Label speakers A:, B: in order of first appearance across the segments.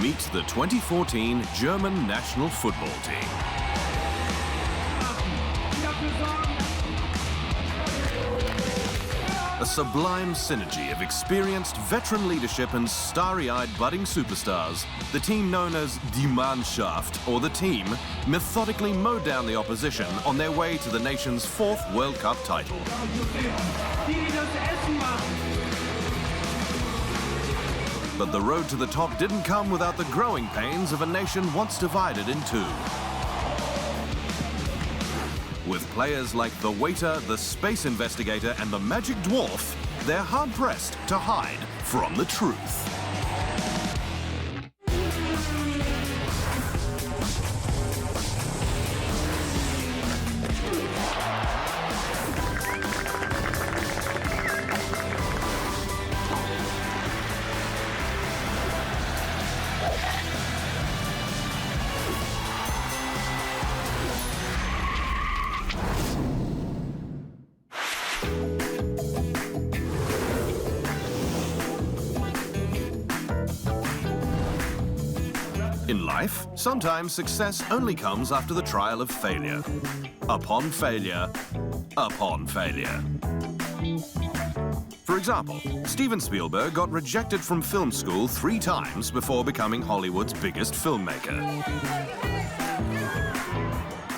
A: Meet the 2014 German national football team. A sublime synergy of experienced veteran leadership and starry-eyed budding superstars, the team known as Die Mannschaft, or the team, methodically mowed down the opposition on their way to the nation's 4th World Cup title. But the road to the top didn't come without the growing pains of a nation once divided in two. With players like the waiter, the space investigator, and the magic dwarf, they're hard-pressed to hide from the truth. In life, sometimes success only comes after the trial of failure. Upon failure, upon failure. For example, Steven Spielberg got rejected from film school 3 times before becoming Hollywood's biggest filmmaker.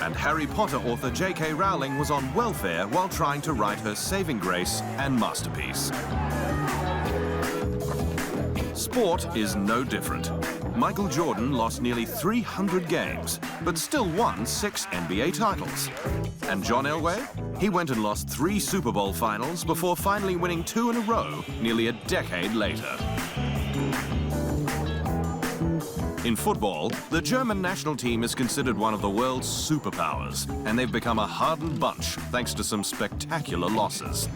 A: And Harry Potter author J.K. Rowling was on welfare while trying to write her saving grace and masterpiece. Sport is no different. Michael Jordan lost nearly 300 games, but still won 6 NBA titles. And John Elway? He went and lost 3 Super Bowl finals before finally winning 2 in a row nearly a decade later. In football, the German national team is considered one of the world's superpowers, and they've become a hardened bunch thanks to some spectacular losses.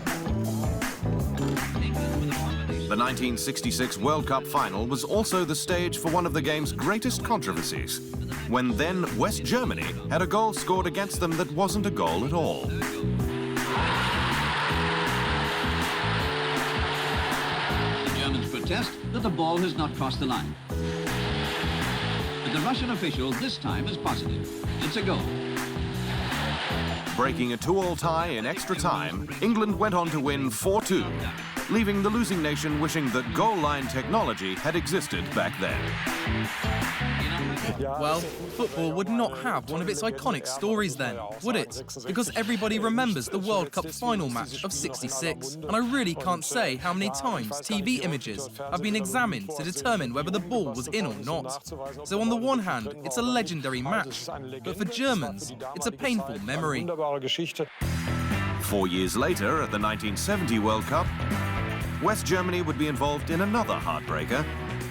A: The 1966 World Cup final was also the stage for one of the game's greatest controversies, when then West Germany had a goal scored against them that wasn't a goal at all.
B: The Germans protest that the ball has not crossed the line. But the Russian official this time is positive. It's a goal.
A: Breaking a 2-all tie in extra time, England went on to win 4-2. Leaving the losing nation wishing that goal line technology had existed back then.
C: Well, football would not have one of its iconic stories then, would it? Because everybody remembers the World Cup final match of '66, and I really can't say how many times TV images have been examined to determine whether the ball was in or not. So on the one hand, it's a legendary match, but for Germans, it's a painful memory.
A: 4 years later, at the 1970 World Cup, West Germany would be involved in another heartbreaker,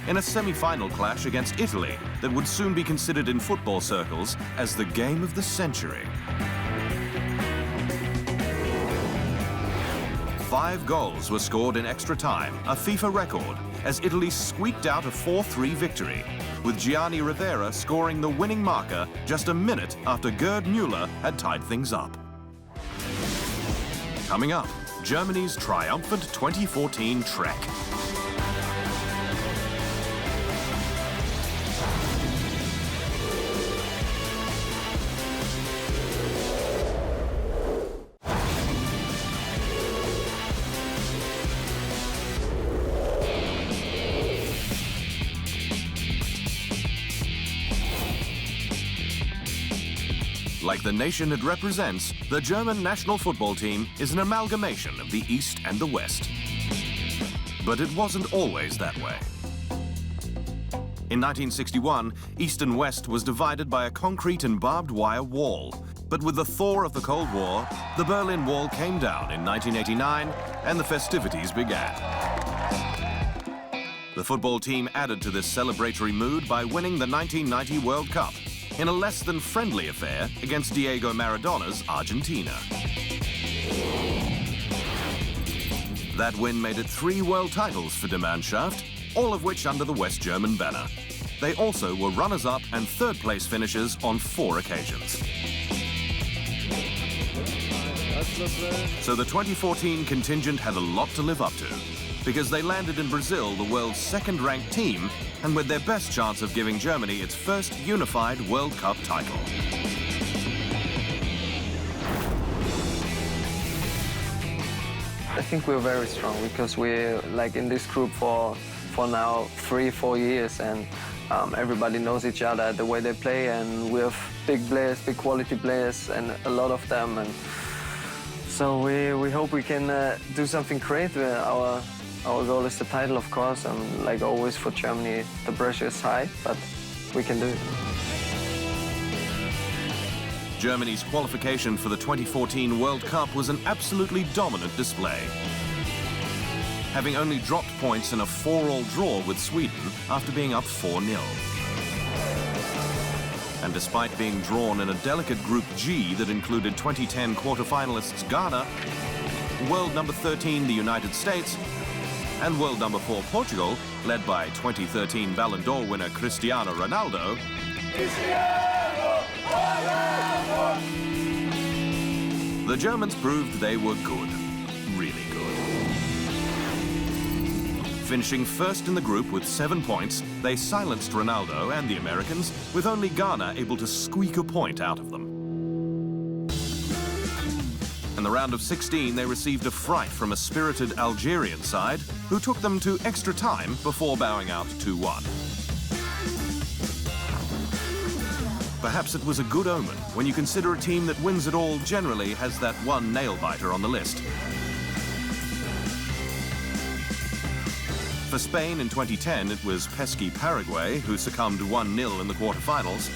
A: in a semi-final clash against Italy that would soon be considered in football circles as the game of the century. 5 goals were scored in extra time, a FIFA record, as Italy squeaked out a 4-3 victory, with Gianni Rivera scoring the winning marker just a minute after Gerd Müller had tied things up. Coming up, Germany's triumphant 2014 trek. Like the nation it represents, the German national football team is an amalgamation of the East and the West. But it wasn't always that way. In 1961, East and West was divided by a concrete and barbed wire wall. But with the thaw of the Cold War, the Berlin Wall came down in 1989 and the festivities began. The football team added to this celebratory mood by winning the 1990 World Cup in a less than friendly affair against Diego Maradona's Argentina. That win made it 3 world titles for Die Mannschaft, all of which under the West German banner. They also were runners-up and third-place finishers on 4 occasions. So the 2014 contingent had a lot to live up to. because they landed in Brazil, the world's second-ranked team, and with their best chance of giving Germany its first unified World Cup title.
D: I think we're very strong because we're like in this group for now 3-4 years, and everybody knows each other, the way they play, and we have big players, big quality players, and a lot of them. And so we hope we can do something great. Our goal is the title, of course, and like always for Germany, the pressure is high, but we can do it.
A: Germany's qualification for the 2014 World Cup was an absolutely dominant display, having only dropped points in a 4-all draw with Sweden after being up 4-0. And despite being drawn in a delicate Group G that included 2010 quarter-finalists Ghana, world number 13 the United States, and world number 4 Portugal, led by 2013 Ballon d'Or winner Cristiano Ronaldo, the Germans proved they were good, really good. Finishing first in the group with 7 points, they silenced Ronaldo and the Americans, with only Ghana able to squeak a point out of them. In the round of 16, they received a fright from a spirited Algerian side, who took them to extra time before bowing out 2-1. Perhaps it was a good omen when you consider a team that wins it all generally has that one nail-biter on the list. For Spain in 2010, it was pesky Paraguay who succumbed 1-0 in the quarterfinals.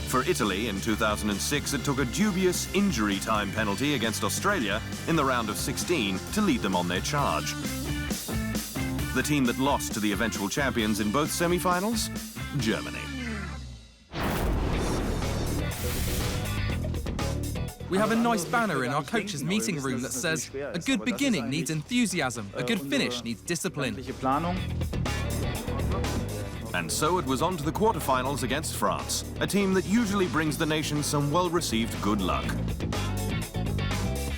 A: For Italy in 2006, it took a dubious injury time penalty against Australia in the round of 16 to lead them on their charge. The team that lost to the eventual champions in both semi-finals? Germany.
C: We have a nice banner in our coach's meeting room that says, a good beginning needs enthusiasm, a good finish needs discipline.
A: And so it was on to the quarterfinals against France, a team that usually brings the nation some well-received good luck.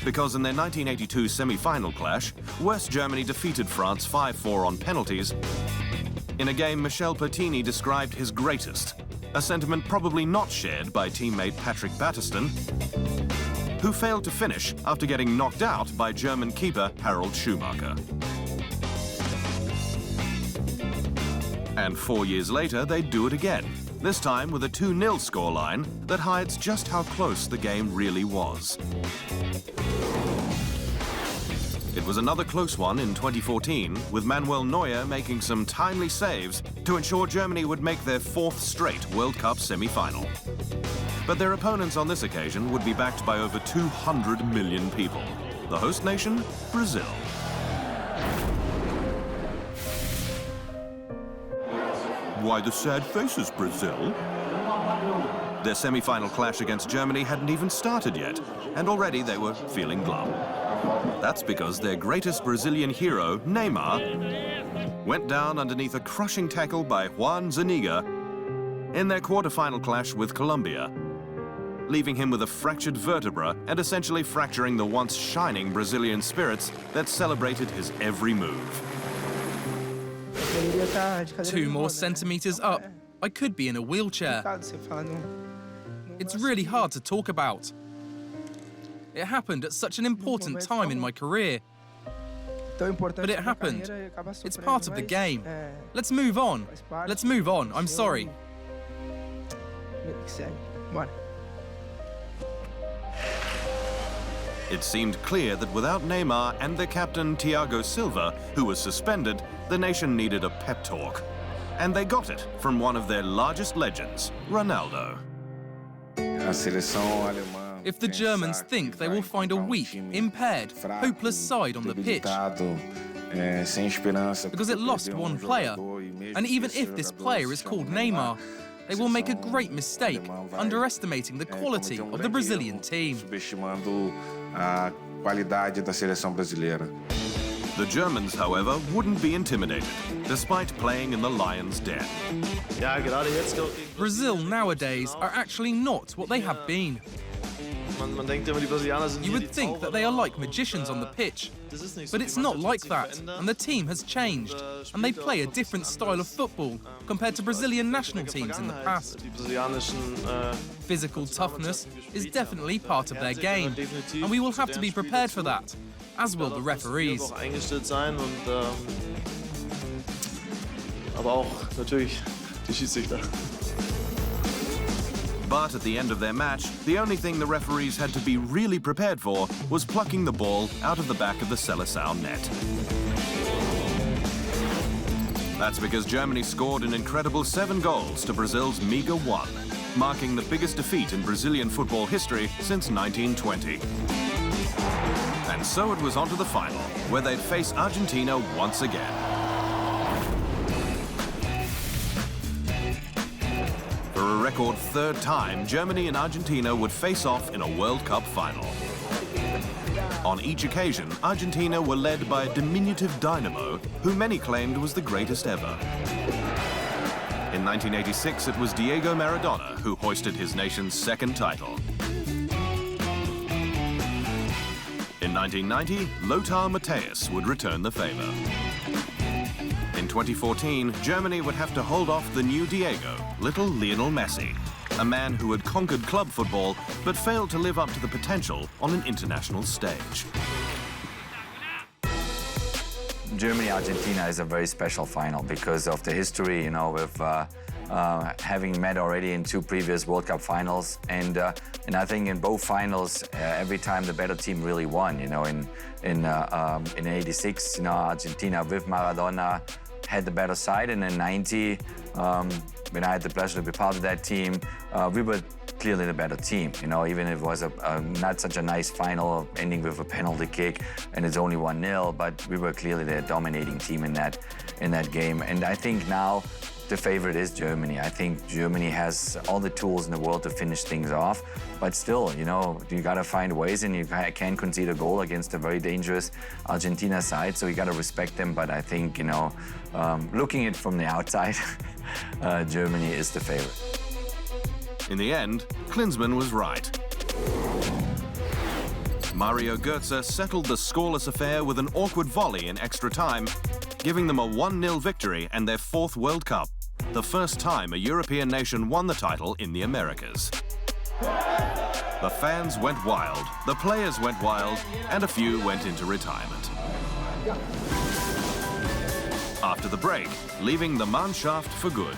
A: Because in their 1982 semi-final clash, West Germany defeated France 5-4 on penalties, in a game Michel Platini described his greatest, a sentiment probably not shared by teammate Patrick Battiston, who failed to finish after getting knocked out by German keeper Harald Schumacher. And 4 years later, they'd do it again, this time with a 2-0 scoreline that hides just how close the game really was. It was another close one in 2014, with Manuel Neuer making some timely saves to ensure Germany would make their 4th straight World Cup semi-final. But their opponents on this occasion would be backed by over 200 million people. The host nation, Brazil. Why the sad faces, Brazil? Their semi-final clash against Germany hadn't even started yet, and already they were feeling glum. That's because their greatest Brazilian hero, Neymar, went down underneath a crushing tackle by Juan Zuniga in their quarter-final clash with Colombia, leaving him with a fractured vertebra and essentially fracturing the once shining Brazilian spirits that celebrated his every move.
C: 2 more centimeters up, I could be in a wheelchair. It's really hard to talk about. It happened at such an important time in my career. But it happened. It's part of the game. Let's move on. Let's move on. I'm sorry.
A: It seemed clear that without Neymar and their captain Thiago Silva, who was suspended, the nation needed a pep talk. And they got it from one of their largest legends, Ronaldo.
C: If the Germans think they will find a weak, impaired, hopeless side on the pitch, because it lost one player, and even if this player is called Neymar, they will make a great mistake, underestimating the quality of the Brazilian team.
A: The Germans, however, wouldn't be intimidated, despite playing in the lion's den.
C: Brazil nowadays are actually not what they have been. You would think that they are like magicians on the pitch, but it's not like that, and the team has changed, and they play a different style of football compared to Brazilian national teams in the past. Physical toughness is definitely part of their game, and we will have to be prepared for that, as will the referees.
A: But at the end of their match, the only thing the referees had to be really prepared for was plucking the ball out of the back of the Seleção net. That's because Germany scored an incredible 7 goals to Brazil's meager 1, marking the biggest defeat in Brazilian football history since 1920. And so it was on to the final, where they'd face Argentina once again. For a record 3rd time, Germany and Argentina would face off in a World Cup final. On each occasion, Argentina were led by a diminutive dynamo who many claimed was the greatest ever. In 1986, it was Diego Maradona who hoisted his nation's 2nd title. In 1990, Lothar Matthäus would return the favor. In 2014, Germany would have to hold off the new Diego, little Lionel Messi, a man who had conquered club football but failed to live up to the potential on an international stage.
E: Germany-Argentina is a very special final because of the history, you know, with having met already in 2 previous World Cup finals, and I think in both finals, every time the better team really won. You know, in '86, you know, Argentina with Maradona had the better side, and in '90, when I had the pleasure to be part of that team, we were clearly the better team. You know, even if it was not such a nice final, ending with a penalty kick, and it's only 1-0, but we were clearly the dominating team in that game. And I think now the favorite is Germany. I think Germany has all the tools in the world to finish things off, but still, you know, you got to find ways, and you can't concede a goal against a very dangerous Argentina side, so you got to respect them. But I think, you know, looking at it from the outside, Germany is the favorite.
A: In the end, Klinsmann was right. Mario Götze settled the scoreless affair with an awkward volley in extra time, giving them a 1-0 victory and their 4th World Cup, the first time a European nation won the title in the Americas. The fans went wild, the players went wild, and a few went into retirement. After the break, leaving the Mannschaft for good.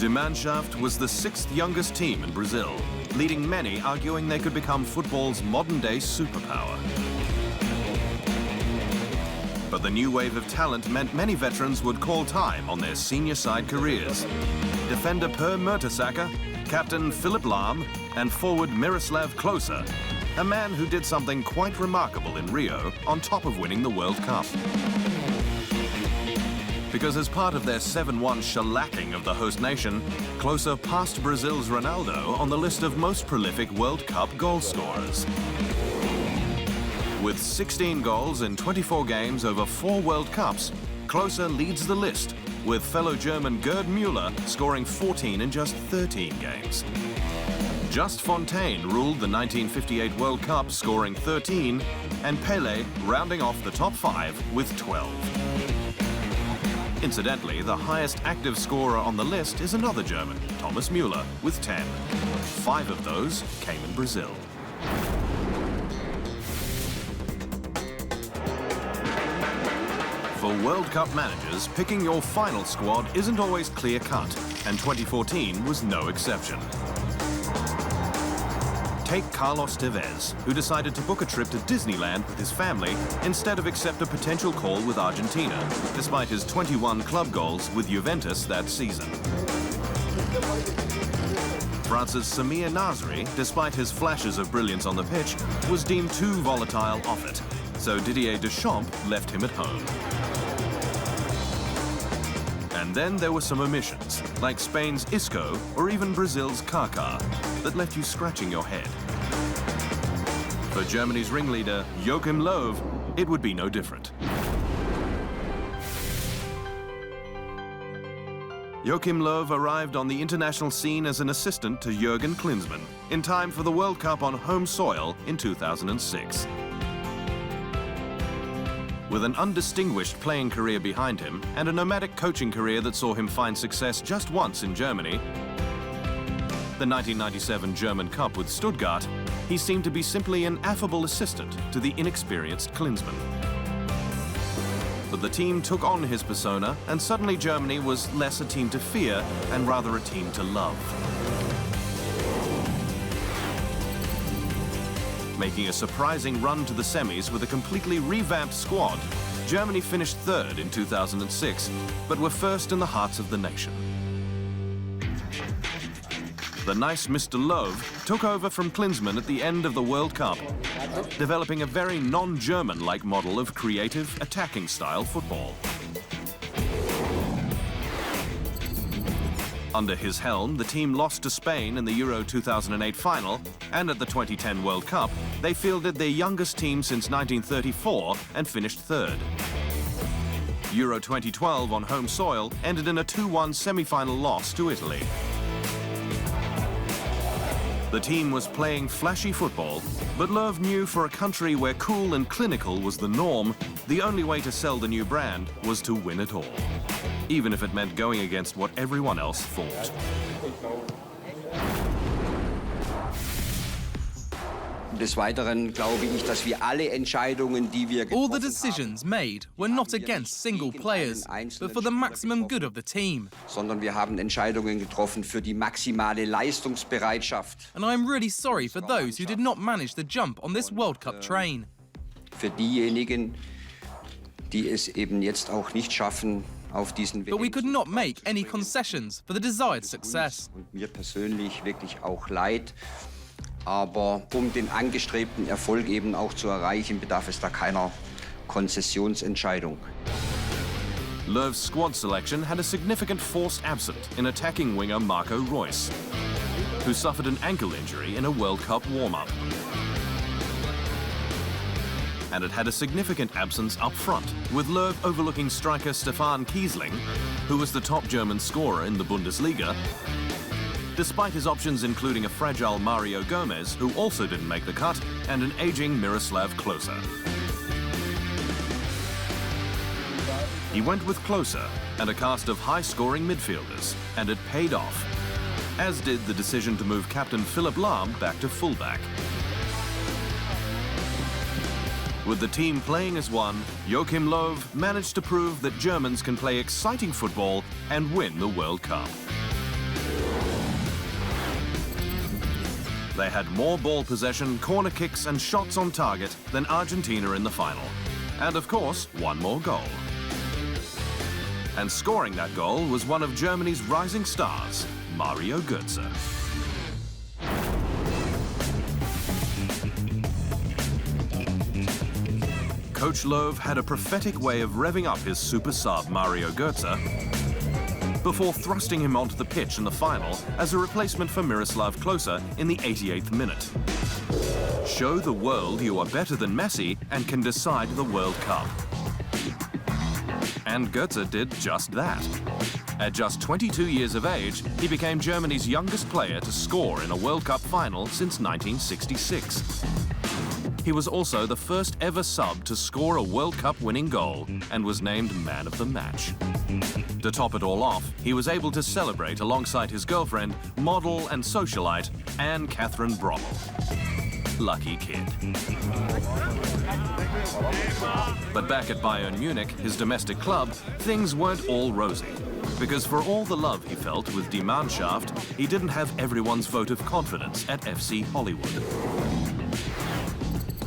A: Die Mannschaft was the 6th youngest team in Brazil, leading many arguing they could become football's modern-day superpower. But the new wave of talent meant many veterans would call time on their senior side careers. Defender Per Mertesacker, captain Philip Lahm, and forward Miroslav Klose, a man who did something quite remarkable in Rio on top of winning the World Cup. Because as part of their 7-1 shellacking of the host nation, Klose passed Brazil's Ronaldo on the list of most prolific World Cup goal scorers. With 16 goals in 24 games over 4 World Cups, Klose leads the list, with fellow German Gerd Müller scoring 14 in just 13 games. Just Fontaine ruled the 1958 World Cup, scoring 13, and Pelé rounding off the top 5 with 12. Incidentally, the highest active scorer on the list is another German, Thomas Müller, with 10. 5 of those came in Brazil. For World Cup managers, picking your final squad isn't always clear-cut, and 2014 was no exception. Take Carlos Tevez, who decided to book a trip to Disneyland with his family instead of accept a potential call with Argentina, despite his 21 club goals with Juventus that season. France's Samir Nasri, despite his flashes of brilliance on the pitch, was deemed too volatile off it, so Didier Deschamps left him at home. And then there were some omissions, like Spain's Isco or even Brazil's Kaká, that left you scratching your head. For Germany's ringleader, Joachim Löw, it would be no different. Joachim Löw arrived on the international scene as an assistant to Jürgen Klinsmann in time for the World Cup on home soil in 2006. With an undistinguished playing career behind him and a nomadic coaching career that saw him find success just once in Germany, the 1997 German Cup with Stuttgart, he seemed to be simply an affable assistant to the inexperienced Klinsmann. But the team took on his persona, and suddenly Germany was less a team to fear and rather a team to love. Making a surprising run to the semis with a completely revamped squad, Germany finished third in 2006, but were first in the hearts of the nation. The nice Mr. Löw took over from Klinsmann at the end of the World Cup, developing a very non-German-like model of creative, attacking style football. Under his helm, the team lost to Spain in the Euro 2008 final, and at the 2010 World Cup, they fielded their youngest team since 1934 and finished third. Euro 2012 on home soil ended in a 2-1 semi-final loss to Italy. The team was playing flashy football, but Löw knew for a country where cool and clinical was the norm, the only way to sell the new brand was to win it all, even if it meant going against what everyone else thought.
F: Des Weiteren glaube ich, dass wir alle Entscheidungen, die wir
C: All the decisions made were not against single players, but for the maximum good of the team.
F: sondern wir haben Entscheidungen getroffen für die maximale Leistungsbereitschaft.
C: And I'm really sorry for those who did not manage the jump on this World Cup train.
F: Für diejenigen, die es eben jetzt auch nicht schaffen, auf diesen Weg.
C: But we could not make any concessions for the desired success.
F: Und mir persönlich wirklich auch leid. Aber um den angestrebten Erfolg eben auch zu erreichen, bedarf es da keiner Konzessionsentscheidung.
A: Löw's squad selection had a significant forced absent in attacking winger Marco Reus, who suffered an ankle injury in a World Cup warm-up. And it had a significant absence up front, with Löw overlooking striker Stefan Kiesling, who was the top German scorer in the Bundesliga, despite his options including a fragile Mario Götze, who also didn't make the cut, and an aging Miroslav Klose. He went with Klose and a cast of high-scoring midfielders, and it paid off, as did the decision to move captain Philipp Lahm back to fullback. With the team playing as one, Joachim Löw managed to prove that Germans can play exciting football and win the World Cup. They had more ball possession, corner kicks and shots on target than Argentina in the final. And of course, one more goal. And scoring that goal was one of Germany's rising stars, Mario Götze. Coach Löw had a prophetic way of revving up his super sub Mario Götze before thrusting him onto the pitch in the final as a replacement for Miroslav Klose in the 88th minute. Show the world you are better than Messi and can decide the World Cup. And Götze did just that. At just 22 years of age, he became Germany's youngest player to score in a World Cup final since 1966. He was also the first ever sub to score a World Cup winning goal and was named Man of the Match. To top it all off, he was able to celebrate alongside his girlfriend, model and socialite, Anne-Catherine Brommel. Lucky kid. But back at Bayern Munich, his domestic club, things weren't all rosy. Because for all the love he felt with Die Mannschaft, he didn't have everyone's vote of confidence at FC Hollywood.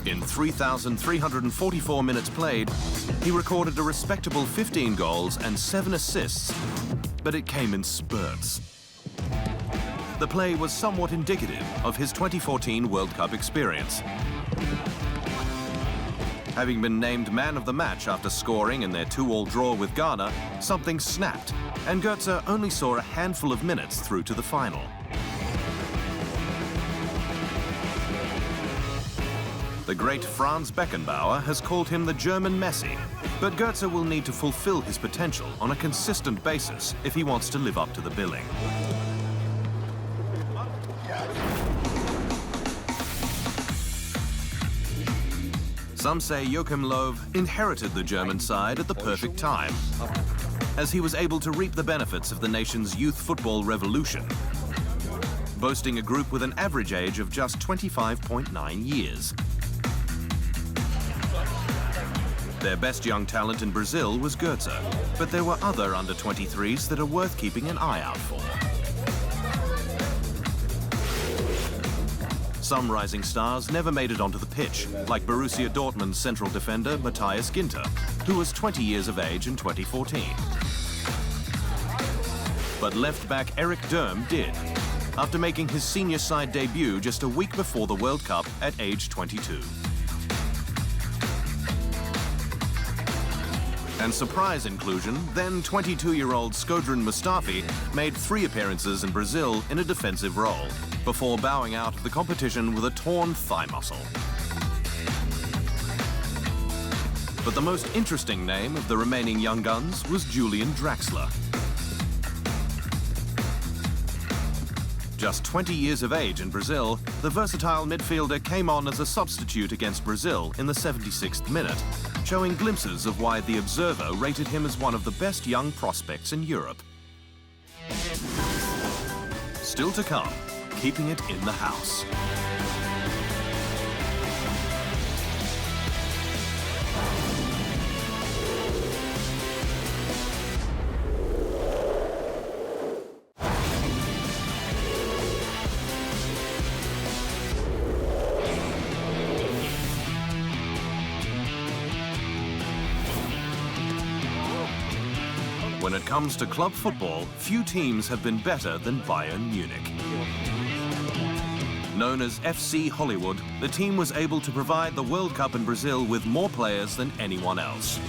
A: In 3,344 minutes played, he recorded a respectable 15 goals and 7 assists, but it came in spurts. The play was somewhat indicative of his 2014 World Cup experience. Having been named man of the match after scoring in their 2-2 draw with Ghana, something snapped, and Götze only saw a handful of minutes through to the final. The great Franz Beckenbauer has called him the German Messi, but Götze will need to fulfill his potential on a consistent basis if he wants to live up to the billing. Some say Joachim Löw inherited the German side at the perfect time, as he was able to reap the benefits of the nation's youth football revolution, boasting a group with an average age of just 25.9 years. Their best young talent in Brazil was Götze, but there were other under-23s that are worth keeping an eye out for. Some rising stars never made it onto the pitch, like Borussia Dortmund's central defender Matthias Ginter, who was 20 years of age in 2014. But left-back Eric Durm did, after making his senior side debut just a week before the World Cup at age 22. And surprise inclusion, then 22-year-old Skodran Mustafi made 3 appearances in Brazil in a defensive role, before bowing out of the competition with a torn thigh muscle. But the most interesting name of the remaining young guns was Julian Draxler. Just 20 years of age in Brazil, the versatile midfielder came on as a substitute against Brazil in the 76th minute, showing glimpses of why The Observer rated him as one of the best young prospects in Europe. Still to come, keeping it in the house. When it comes to club football, few teams have been better than Bayern Munich. Known as FC Hollywood, the team was able to provide the World Cup in Brazil with more players than anyone else.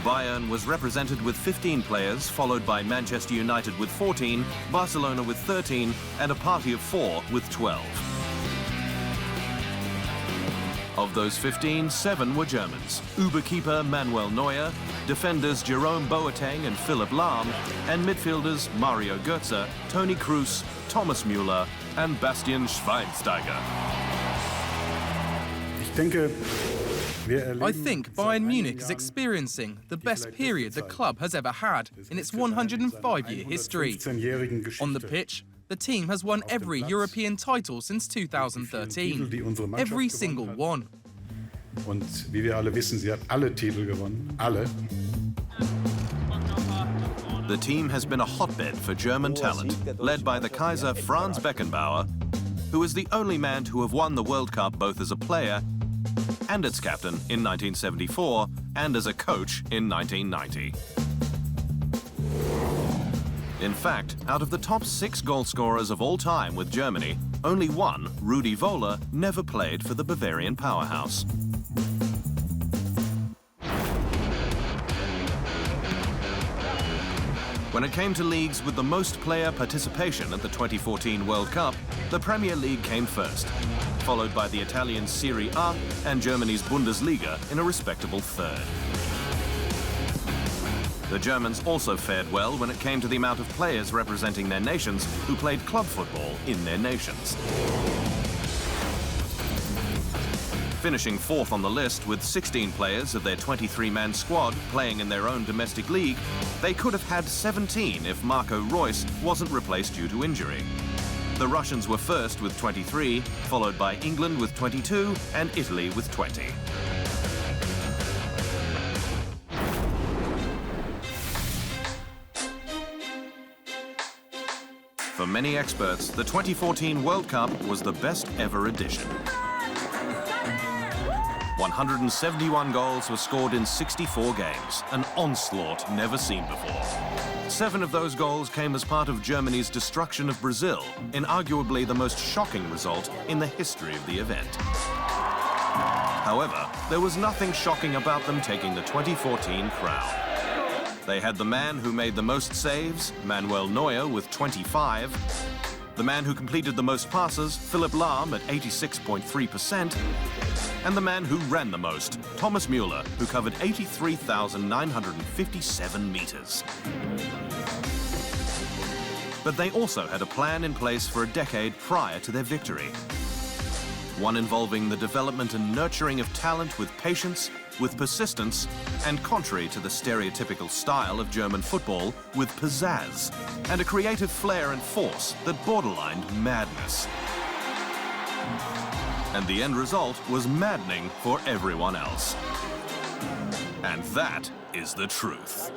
A: Bayern was represented with 15 players, followed by Manchester United with 14, Barcelona with 13, and a party of 4 with 12. Of those 15, 7 were Germans. Uber-keeper Manuel Neuer, defenders Jerome Boateng and Philipp Lahm, and midfielders Mario Götze, Toni Kroos, Thomas Müller, and Bastian Schweinsteiger.
C: I think Bayern Munich is experiencing the best period the club has ever had in its 105-year history. On the pitch, the team has won every European title since 2013. Every single one.
G: Und wie wir alle wissen, sie hat alle Titel gewonnen. Alle.
A: The team has been a hotbed for German talent, led by the Kaiser Franz Beckenbauer, who is the only man to have won the World Cup both as a player and its captain in 1974 and as a coach in 1990. In fact, out of the top 6 goal scorers of all time with Germany, only one, Rudi Völler, never played for the Bavarian powerhouse. When it came to leagues with the most player participation at the 2014 World Cup, the Premier League came first, followed by the Italian Serie A and Germany's Bundesliga in a respectable third. The Germans also fared well when it came to the amount of players representing their nations who played club football in their nations. Finishing 4th on the list with 16 players of their 23-man squad playing in their own domestic league, they could have had 17 if Marco Reus wasn't replaced due to injury. The Russians were first with 23, followed by England with 22 and Italy with 20. For many experts, the 2014 World Cup was the best ever edition. 171 goals were scored in 64 games, an onslaught never seen before. 7 of those goals came as part of Germany's destruction of Brazil, in arguably the most shocking result in the history of the event. However, there was nothing shocking about them taking the 2014 crown. They had the man who made the most saves, Manuel Neuer, with 25, the man who completed the most passes, Philipp Lahm, at 86.3%, and the man who ran the most, Thomas Müller, who covered 83,957 meters. But they also had a plan in place for a decade prior to their victory. One involving the development and nurturing of talent with patience, with persistence, and contrary to the stereotypical style of German football, with pizzazz, and a creative flair and force that borderlined madness. And the end result was maddening for everyone else. And that is the truth.